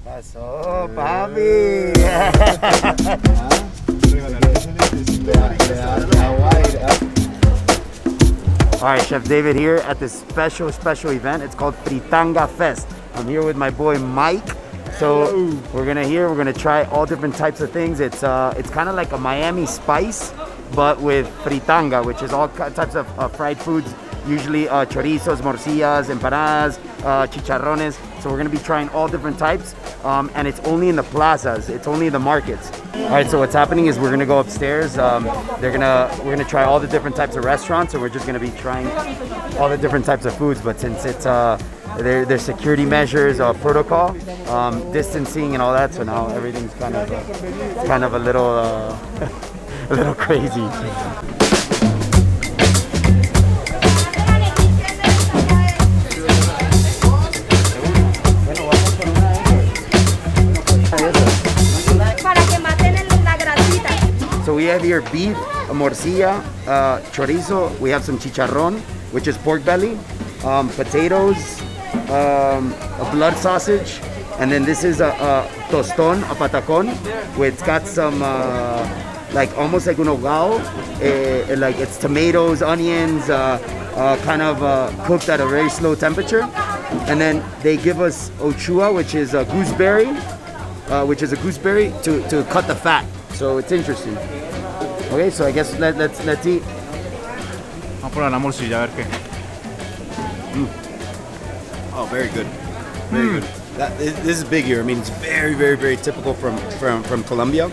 Pasó, papi. All right, Chef David here at this special event. It's called Fritanga Fest. I'm here with my boy Mike. So we're gonna try all different types of things. It's kind of like a Miami spice, but with fritanga, which is all types of fried foods. Usually chorizos, morcillas, empanadas, chicharrones. So we're gonna be trying all different types, and it's only in the plazas. It's only in the markets. All right. So what's happening is we're gonna go upstairs. We're gonna try all the different types of restaurants. So we're just gonna be trying all the different types of foods. But since it's there's security measures, protocol, distancing, and all that. So now everything's kind of a little a little crazy. So we have here beef, morcilla, chorizo. We have some chicharron, which is pork belly, potatoes, a blood sausage, and then this is a tostón, a patacón, which got some like almost like un hogao, like it's tomatoes, onions, kind of cooked at a very slow temperature, and then they give us ochua, which is a gooseberry, to cut the fat. So it's interesting. Okay, so I guess let's eat. Vamos a probar la morcilla a ver qué. Oh, very good. Very good. This is big here. I mean, it's very typical from Colombia.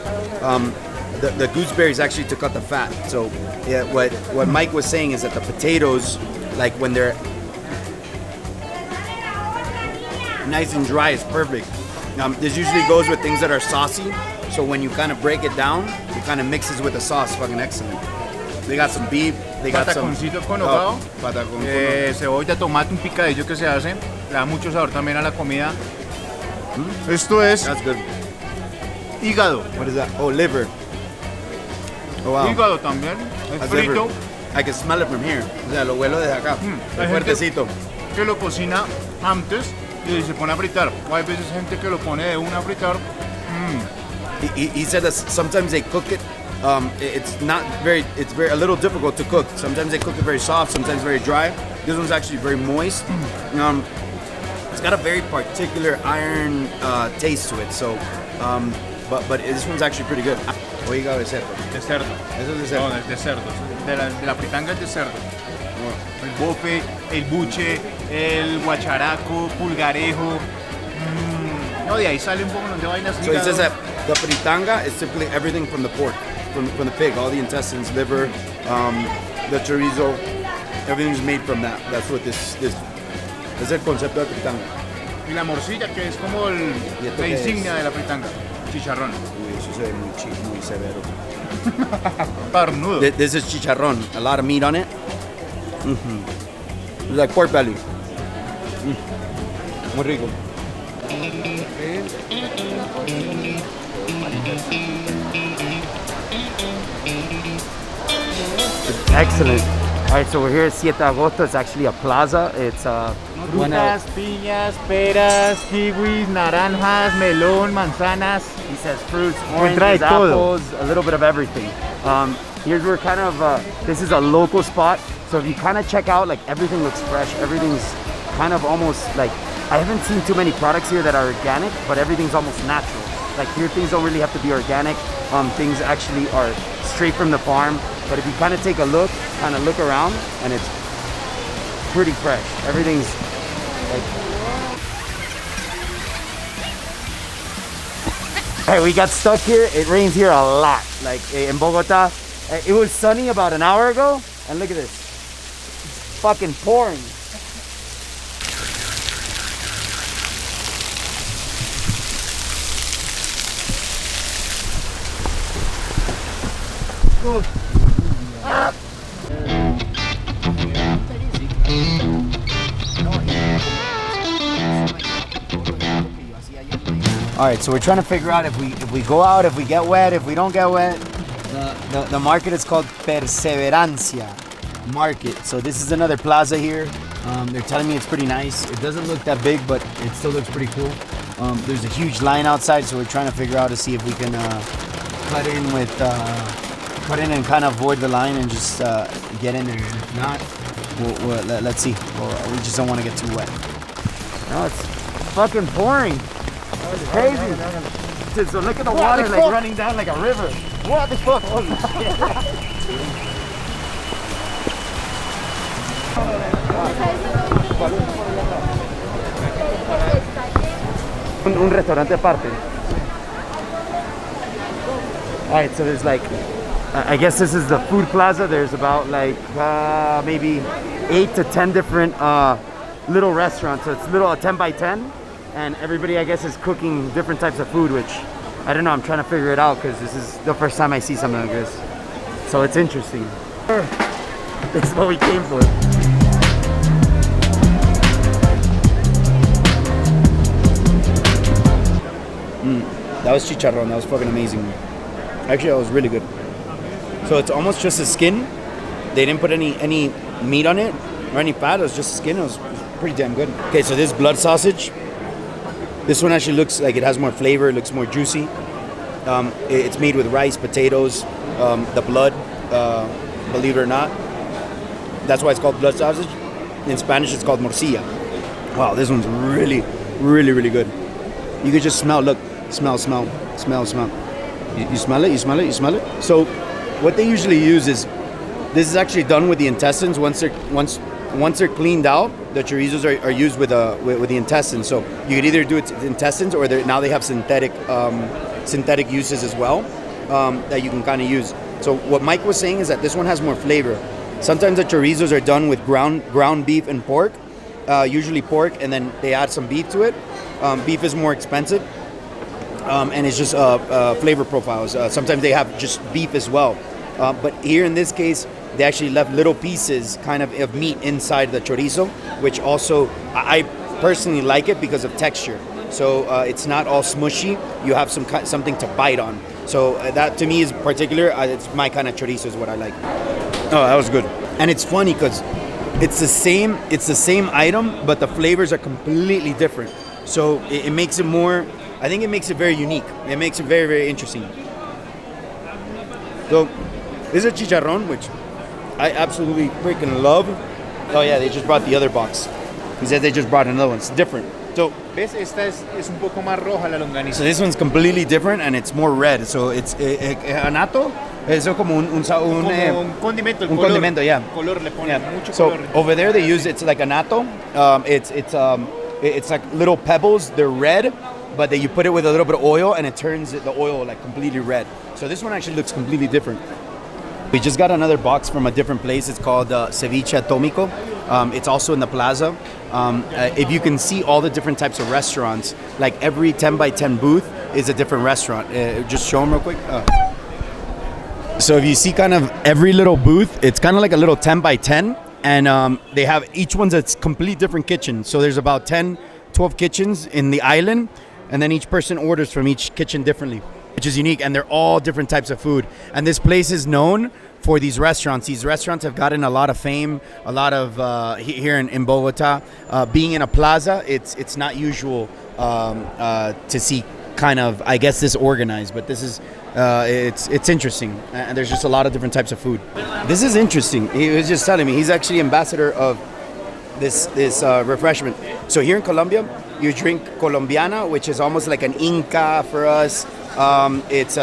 The gooseberry is actually to cut the fat. So yeah, what Mike was saying is that the potatoes, like when they're nice and dry, is perfect. This usually goes with things that are saucy. So when you kind of break it down, it kind of mixes with the sauce. Fucking excellent. They got some beef. They got some con hogao, cebolla, tomate, un picadillo que se hace. Le da mucho sabor también a la comida. Esto es That's good. hígado. What is that? Oh, liver. Oh, wow. Hígado también. Es That's frito. liver. I can smell it from here. O sea, lo huelo desde acá. Hay Fuertecito. gente que lo cocina antes y se pone a fritar. O hay veces gente que lo pone de una a fritar. He said that sometimes they cook it. It's a little difficult to cook. Sometimes they cook it very soft, sometimes very dry. This one's actually very moist. It's got a very particular iron taste to it. So, but this one's actually pretty good. Hígado de cerdo. De cerdo. Eso es de cerdo. No, es de cerdo. De la fritanga es de cerdo. El bofe, el buche, el guacharaco, pulgarejo. No, de ahí sale un poco de vainas. So he says that the fritanga is typically everything from the pork, from the pig, all the intestines, liver, the chorizo, everything's made from that. That's what this es el concepto de fritanga. Y la morcilla, que es como la insignia de la fritanga, chicharrón. Uy, eso se ve muy severo. Parnudo. This is chicharron, a lot of meat on it. It's like pork belly. Muy rico. Excellent. All right, so we're here at 7 de Agosto. It's actually a plaza. It's Frutas, piñas, peras, kiwis, naranjas, melón, manzanas. He says fruits, oranges, apples, a little bit of everything. Here's where kind of this is a local spot. So if you kind of check out, like everything looks fresh. Everything's kind of almost like, I haven't seen too many products here that are organic, but everything's almost natural. Like here, things don't really have to be organic. Things actually are straight from the farm. But if you kind of take a look, kind of look around, and it's pretty fresh. Everything's like... Hey, we got stuck here. It rains here a lot. Like in Bogota, it was sunny about an hour ago, and look at this. It's fucking pouring. All right, so we're trying to figure out if we go out, if we get wet, if we don't get wet. The market is called Perseverancia Market. So this is another plaza here. They're telling me it's pretty nice. It doesn't look that big, but it still looks pretty cool. There's a huge line outside, so we're trying to figure out to see if we can cut in and kind of avoid the line and just get in there. If not, let's see. We just don't want to get too wet. No, it's fucking pouring. It's crazy. Dude, so look at the water like running down like a river. What the fuck? Un restaurante aparte. Alright, so there's like, I guess this is the food plaza. There's about like maybe 8 to 10 different little restaurants. So it's little 10 by 10, and everybody I guess is cooking different types of food, which I don't know. I'm trying to figure it out because this is the first time I see something like this. So it's interesting. This is what we came for. That was chicharron. That was fucking amazing. Actually, that was really good. So it's almost just a skin. They didn't put any meat on it or any fat. It was just skin. It was pretty damn good. Okay, so this blood sausage. This one actually looks like it has more flavor. It looks more juicy. It's made with rice, potatoes, the blood. Believe it or not, that's why it's called blood sausage. In Spanish, it's called morcilla. Wow, this one's really, really, really good. You could just smell. Look. Smell. You smell it? You smell it? You smell it? So what they usually use is, this is actually done with the intestines. Once they're cleaned out, the chorizos are used with the intestines. So you could either do it with intestines, or now they have synthetic uses as well that you can kind of use. So what Mike was saying is that this one has more flavor. Sometimes the chorizos are done with ground beef and pork, usually pork, and then they add some beef to it. Beef is more expensive. And it's just flavor profiles. Sometimes they have just beef as well. But here in this case, they actually left little pieces kind of meat inside the chorizo, which also, I personally like it because of texture. So it's not all smushy. You have something to bite on. So that to me is particular. It's my kind of chorizo is what I like. Oh, that was good. And it's funny because it's the same item, but the flavors are completely different. So it makes it more, I think it makes it very unique. It makes it very, very interesting. So this is a chicharron, which I absolutely freaking love. Oh yeah, they just brought the other box. He said they just brought another one. It's different. So ¿Ves? Esta es un poco más roja la longaniza. So this one's completely different and it's more red. So it's anato. Eso como un condimento. Un condimento, yeah. Color le ponen mucho so color. Over there they use it's like anato. It's like little pebbles. They're red, but then you put it with a little bit of oil and it turns the oil like completely red. So this one actually looks completely different. We just got another box from a different place. It's called Ceviche Atomico. It's also in the plaza. If you can see all the different types of restaurants, like every 10 by 10 booth is a different restaurant. Just show them real quick. So if you see kind of every little booth, it's kind of like a little 10 by 10. And they have each one's a complete different kitchen. So there's about 10, 12 kitchens in the island. And then each person orders from each kitchen differently, which is unique. And they're all different types of food. And this place is known for these restaurants. These restaurants have gotten a lot of fame, a lot of here in Bogota. Being in a plaza, it's not usual to see kind of, I guess, this organized, but this is it's interesting, and there's just a lot of different types of food. This is interesting. He was just telling me he's actually ambassador of this refreshment. So here in Colombia, you drink Colombiana, which is almost like an Inca for us. It's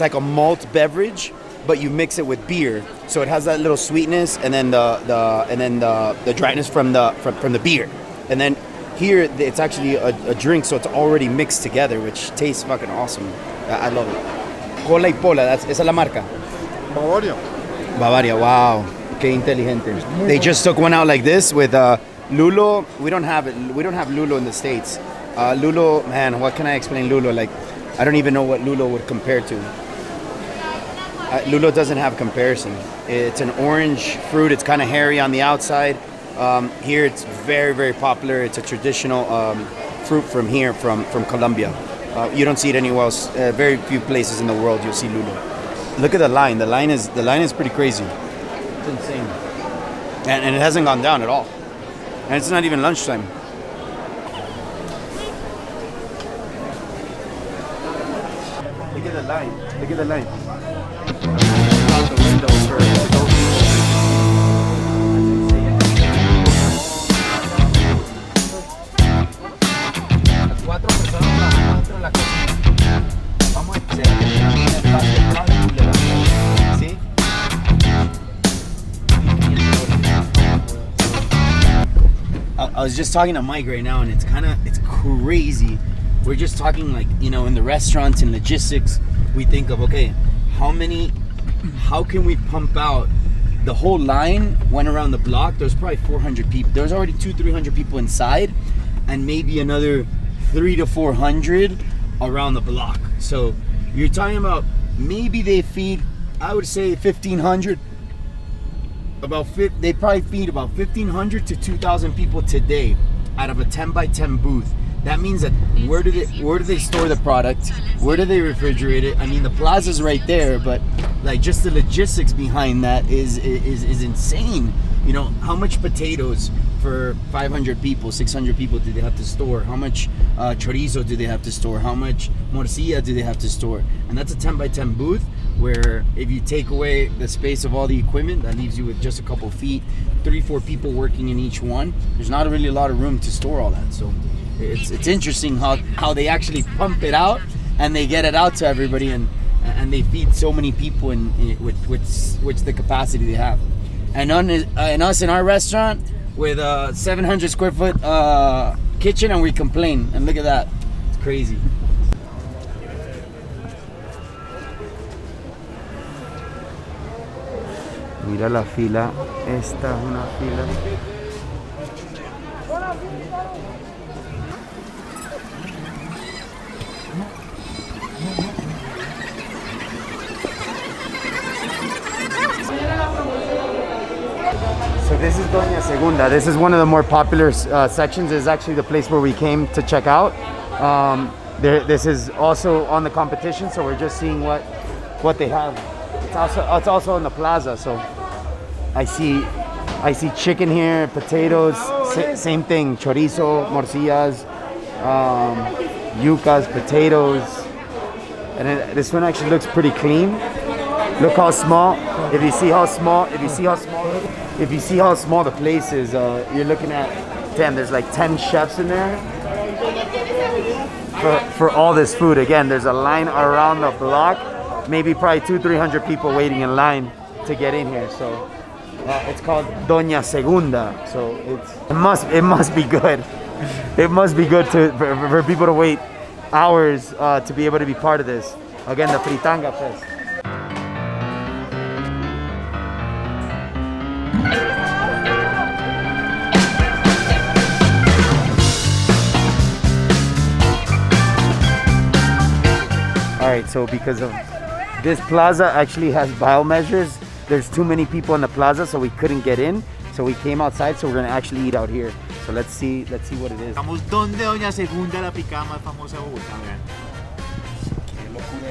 like a malt beverage, but you mix it with beer, so it has that little sweetness, and then the dryness from the beer, and then here it's actually a drink, so it's already mixed together, which tastes fucking awesome. I love it. Cola y Pola, esa es la marca. Bavaria, wow, qué inteligente. They just took one out like this with lulo. We don't have lulo in the States. Lulo, man, what can I explain lulo? Like, I don't even know what lulo would compare to. Lulo doesn't have comparison. It's an orange fruit. It's kind of hairy on the outside. Here it's very, very popular. It's a traditional fruit from here, from Colombia. You don't see it anywhere else. Very few places in the world you'll see lulo. Look at the line. The line is pretty crazy. It's insane. and it hasn't gone down at all. And it's not even lunchtime. Look at the line. Look at the line. Out the window for those people. Las 4 personas trabajando dentro de la cocina. Vamos a hacer un espacio para ¿sí? I was just talking to Mike right now, and it's crazy. We're just talking, like, you know, in the restaurants and logistics, we think of, okay, how can we pump out? The whole line went around the block. There's probably 400 people. There's already 200-300 people inside, and maybe another 300 to 400 around the block. So you're talking about maybe they feed, I would say 1,500. They probably feed about 1,500 to 2,000 people today out of a 10 by 10 booth. That means that where do they store the product? Where do they refrigerate it? I mean, the plaza's right there, but like just the logistics behind that is insane. You know, how much potatoes for 500 people, 600 people do they have to store? How much chorizo do they have to store? How much morcilla do they have to store? And that's a 10 by 10 booth where if you take away the space of all the equipment, that leaves you with just a couple feet, 3-4 people working in each one. There's not really a lot of room to store all that. So it's interesting how they actually pump it out and they get it out to everybody, and they feed so many people with the capacity they have. And us in our restaurant with a 700 square foot kitchen, and we complain. And look at that, it's crazy. Mira la fila, esta es una fila. So this is Doña Segunda. This is one of the more popular sections. It's actually the place where we came to check out. This is also on the competition, so we're just seeing what they have. It's also in the plaza, so I see chicken here, potatoes, same thing, chorizo, morcillas, yucas, potatoes, and this one actually looks pretty clean. Look how small. If you see how small the place is, you're looking at, damn, there's like 10 chefs in there for all this food. Again, there's a line around the block, maybe probably 200-300 people waiting in line to get in here. So it's called Doña Segunda. So it must be good. It must be good for people to wait hours to be able to be part of this. Again, the Fritanga Fest. All right, so because of this plaza actually has biomeasures, there's too many people in the plaza, so we couldn't get in. So we came outside, so we're gonna actually eat out here. So let's see what it is. Estamos donde Doña Segunda, la picada más famosa de Bogotá, vean.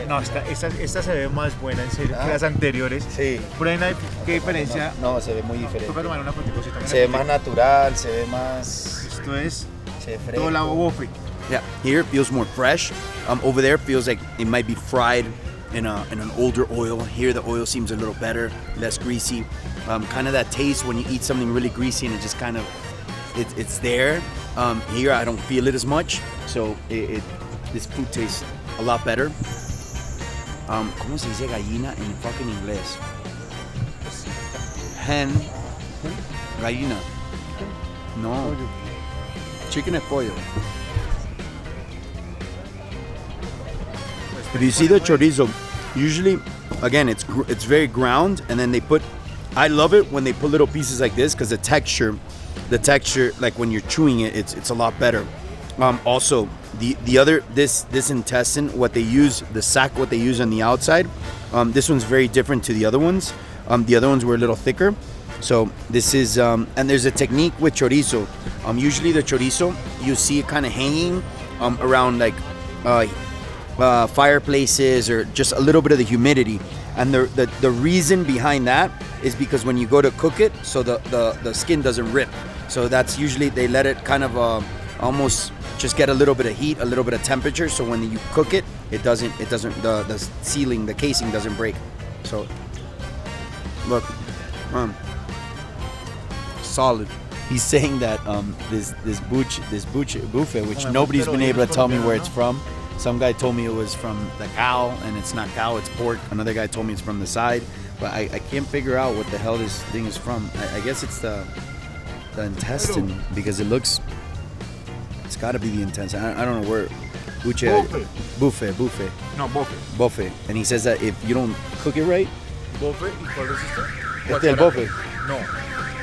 No, esta se ve más buena, en serio, que las anteriores. Sí. Prueben ahí, ¿qué diferencia? No, se ve muy diferente. Toca tomar una foticosita. Se ve más natural, se ve más... Esto es Se ve todo la bofe. Yeah, here it feels more fresh. Over there it feels like it might be fried in an older oil. Here the oil seems a little better, less greasy. Kind of that taste when you eat something really greasy and it just kind of, it's there. Here I don't feel it as much, so this food tastes a lot better. ¿Cómo se dice gallina en fucking inglés? Hen. Gallina. No. Chicken es pollo. If you see the chorizo, usually, again, it's very ground, and then they put, I love it when they put little pieces like this, because the texture, like when you're chewing it, it's a lot better. Also, the other, this intestine, what they use, the sack, what they use on the outside, this one's very different to the other ones. The other ones were a little thicker. So this is, and there's a technique with chorizo. Usually the chorizo, you see it kind of hanging around like fireplaces or just a little bit of the humidity. And the reason behind that is because when you go to cook it, so the skin doesn't rip. So that's usually they let it kind of almost just get a little bit of heat, a little bit of temperature. So when you cook it, it doesn't the sealing, the casing doesn't break. So look, solid. He's saying that this buffet, which nobody's been able to tell me where it's from. Some guy told me it was from the cow, and it's not cow, it's pork. Another guy told me it's from the side, but I can't figure out what the hell this thing is from. I guess it's the intestine, because it looks, it's got to be the intestine. I don't know where. Buffet. No, bofe. Buffet. And he says that if you don't cook it right. Bofe, ¿y cuál es este? Este es el buffet. No,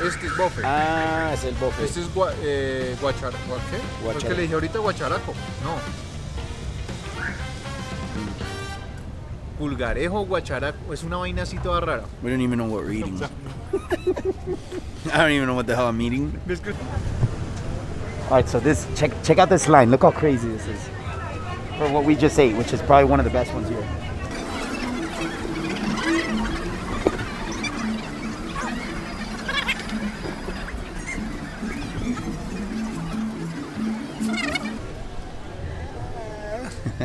este es bofe. Ah, es el buffet. Este es ¿qué? Porque le dije ahorita guacharaco. No. Pulgarejo, guacharaco, es una vaina así toda rara. We don't even know what we're eating. I don't even know what the hell I'm eating. All right, so this check out this line. Look how crazy this is for what we just ate, which is probably one of the best ones here.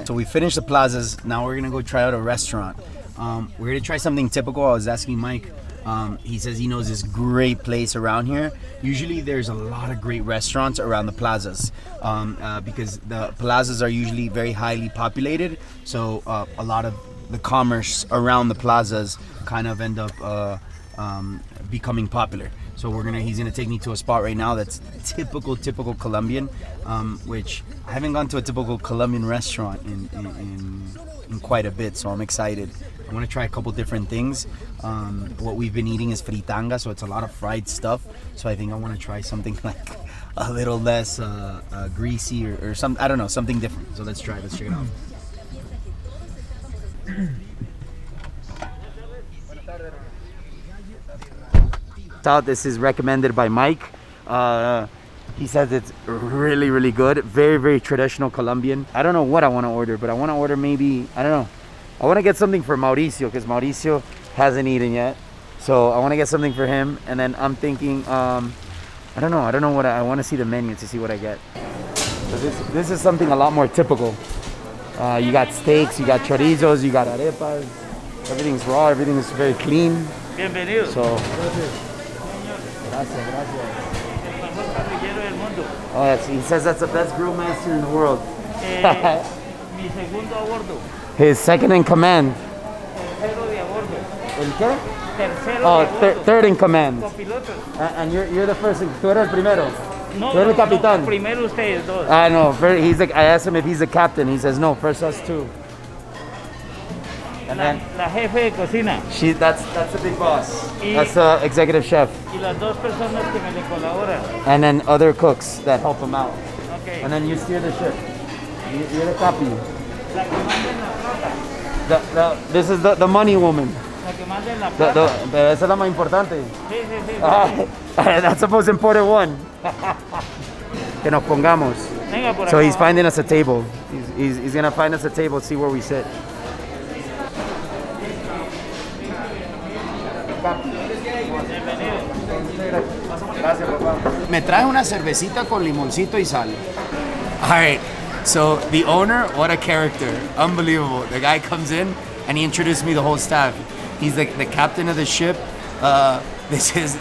So we finished the plazas. Now we're gonna go try out a restaurant. We're gonna try something typical. I was asking Mike. He says he knows this great place around here. Usually there's a lot of great restaurants around the plazas because the plazas are usually very highly populated. So a lot of the commerce around the plazas kind of end up becoming popular. So he's gonna take me to a spot right now that's typical Colombian, which I haven't gone to a typical Colombian restaurant in quite a bit. So I'm excited. I want to try a couple different things. What we've been eating is fritanga, so it's a lot of fried stuff. So I think I want to try something like a little less greasy or some, I don't know, something different. So let's try it. Let's check it out. This is recommended by Mike. He says it's really, really good. Very, very traditional Colombian. I don't know what I want to order, but I want to order maybe, I don't know. I want to get something for Mauricio because Mauricio hasn't eaten yet. So I want to get something for him. And then I'm thinking, I don't know what I want to see the menu to see what I get. So this is something a lot more typical. You got steaks, you got chorizos, you got arepas. Everything's raw, everything's very clean. Bienvenido. So, gracias. Oh, he says that's the best grill master in the world. Mi segundo a bordo. His second in command. Tercero de a bordo. ¿El qué? Tercero Oh, de a bordo. third in command. Copilotos. And you're the first. Tú eres el primero. No, Tú eres el capitán. primero ustedes dos. I know. He's like, I asked him if he's the captain. He says no. First us two. And then La jefe de cocina. that's the big boss. Y- That's the executive chef. Y las dos personas que me le colaboran. And then other cooks that help him out. Okay. And then you steer the ship. You're the capi. La que manda en la flota. This is the money woman. La que manda en la flota. Pero esa es la más importante. Sí, sí. That's the most important one. Que nos pongamos. Venga por So acá. he's finding us a table. He's gonna find us a table, see where we sit. Me trae una cervecita con limoncito y sal. All right. So the owner, what a character. Unbelievable. The guy comes in and he introduced me to the whole staff. He's the captain of the ship. This is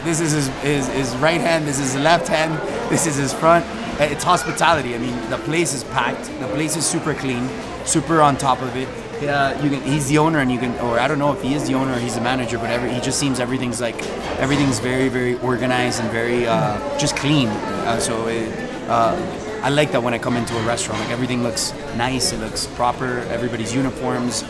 his right hand. This is his left hand. This is his front. It's hospitality. I mean, the place is packed. The place is super clean, super on top of it. He's the owner, and or I don't know if he is the owner or he's the manager, but he just seems everything's very, very organized and very just clean. I like that when I come into a restaurant. Like everything looks nice, it looks proper. Everybody's uniforms,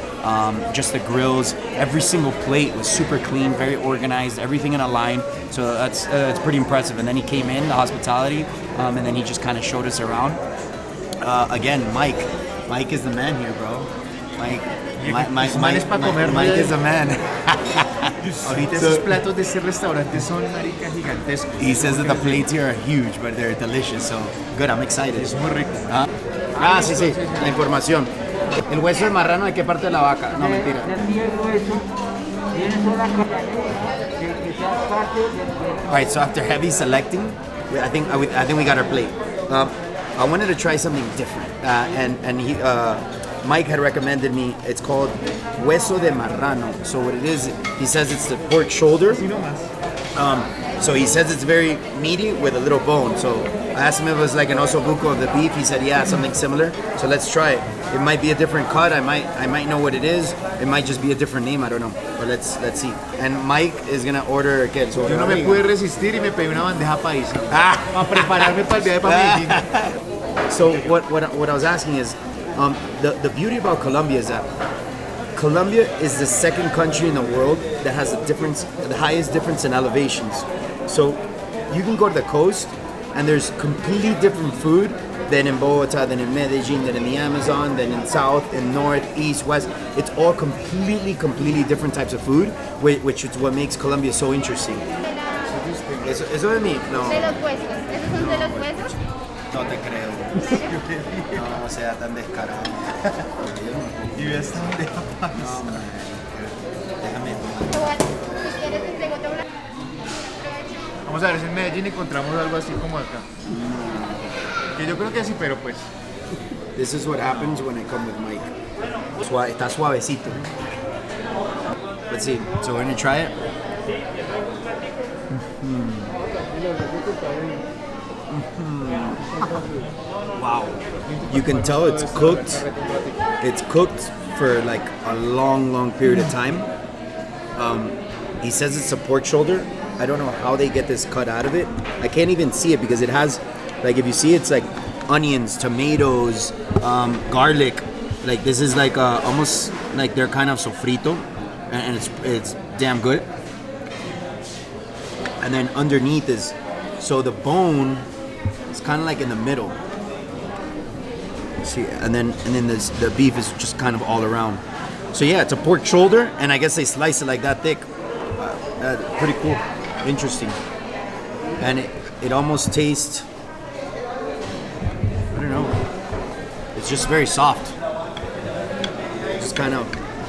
just the grills. Every single plate was super clean, very organized. Everything in a line. So that's pretty impressive. And then he came in, the hospitality, and then he just kind of showed us around. Again, Mike is the man here, bro. Mike is the man. Ahorita esos platos de ese restaurante son marica gigantescos. He says that the plates here are huge, but they're delicious. So good, I'm excited. Es muy rico. Sí, la información. ¿El hueso del marrano de qué parte de la vaca? No, mentira. All right, so after heavy selecting, I think we got our plate. I wanted to try something different, and Mike had recommended me. It's called hueso de marrano. So what it is, he says it's the pork shoulder. So he says it's very meaty with a little bone. So I asked him if it was like an osobuco of the beef. He said, yeah, something similar. So let's try it. It might be a different cut. I might know what it is. It might just be a different name. I don't know. But let's see. And Mike is gonna order. So Yo no me pude resistir y me pedí una bandeja paisa. Para prepararme para el viaje para Medellín. So what I was asking is, the beauty about Colombia is that Colombia is the second country in the world that has the highest difference in elevations. So you can go to the coast and there's completely different food than in Bogota, than in Medellin, than in the Amazon, than in South, in North, East, West. It's all completely different types of food, which is what makes Colombia so interesting. Eso de mí? No. De los huesos. ¿Esos son de los huesos? No te creo. No sea tan descarado. Y ve esta bandeja paisa. Déjame. Si quieres, te entrego otra. Vamos a ver si en Medellín encontramos algo así como acá. Que yo creo que sí, pero pues. This is what happens when I come with Mike. Está suavecito. Let's see. So we're gonna try it. Wow. You can tell it's cooked. It's cooked for like a long period of time. He says it's a pork shoulder. I don't know how they get this cut out of it. I can't even see it because it has, like, if you see, it's like onions, tomatoes, garlic. Like this is like almost like they're kind of sofrito, and it's damn good. And then underneath is, so the bone is kind of like in the middle. See, and then the beef is just kind of all around. So yeah, it's a pork shoulder, and I guess they slice it like that thick. Pretty cool, interesting, and it almost tastes, I don't know, it's just very soft. It just kind of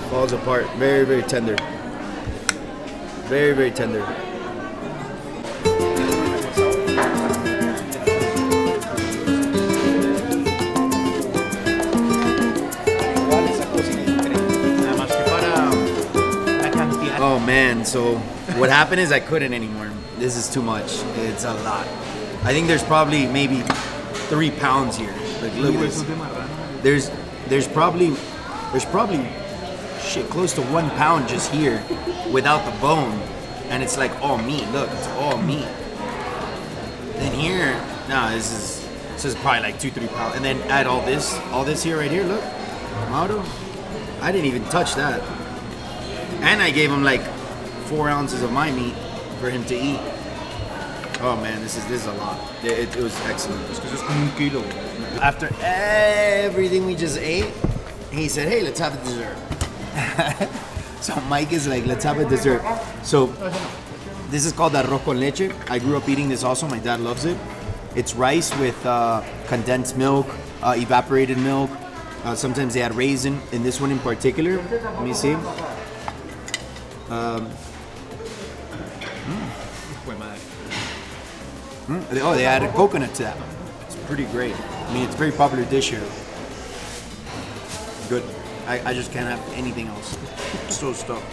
falls apart. Very tender. Very tender. Oh man, so what happened is I couldn't anymore. This is too much. It's a lot. I think there's probably maybe 3 pounds here. Like look at this. There's probably shit close to 1 pound just here without the bone. And it's like all meat. Look, it's all meat. Then here, no, this is probably like 2-3 pounds. And then add all this here right here, look. Mauro, I didn't even touch that. And I gave him like 4 ounces of my meat for him to eat. Oh man, this is a lot. It was excellent. After everything we just ate, he said, hey, let's have a dessert. So Mike is like, let's have a dessert. So this is called arroz con leche. I grew up eating this also. My dad loves it. It's rice with condensed milk, evaporated milk. Sometimes they add raisin. In this one in particular, let me see. Oh, they added coconut to that. It's pretty great. I mean, it's a very popular dish here. Good. I just can't have anything else. So stuffed.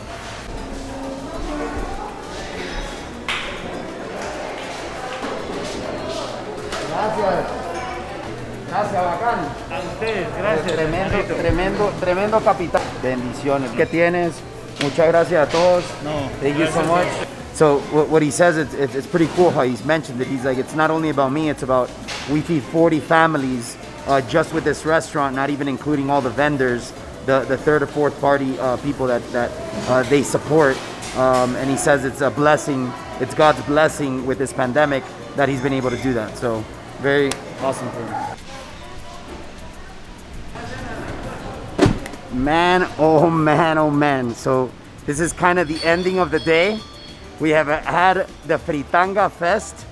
Gracias, bacán. A ustedes, gracias. Tremendo capitán. Bendiciones. ¿Qué tienes? Muchas gracias a todos. No, thank you so much. So what he says, it's pretty cool how he's mentioned it. He's like, it's not only about me, it's about, we feed 40 families just with this restaurant, not even including all the vendors, the third or fourth party people that they support. And he says it's a blessing, it's God's blessing with this pandemic that he's been able to do that. So very awesome for him. Man, oh man. So this is kind of the ending of the day. We have had the Fritanga Fest.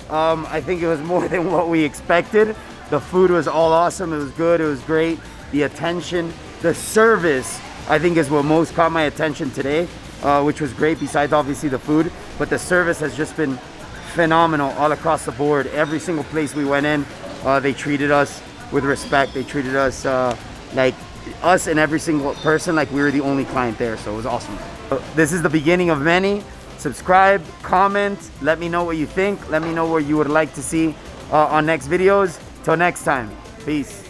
I think it was more than what we expected. The food was all awesome. It was good. It was great. The attention, the service, I think is what most caught my attention today. which was great besides obviously the food. But the service has just been phenomenal all across the board. Every single place we went in, they treated us with respect. They treated us like us and every single person like we were the only client there. So it was awesome. This is the beginning of many. Subscribe, comment, let me know what you think. Let me know what you would like to see on next videos. Till next time, peace.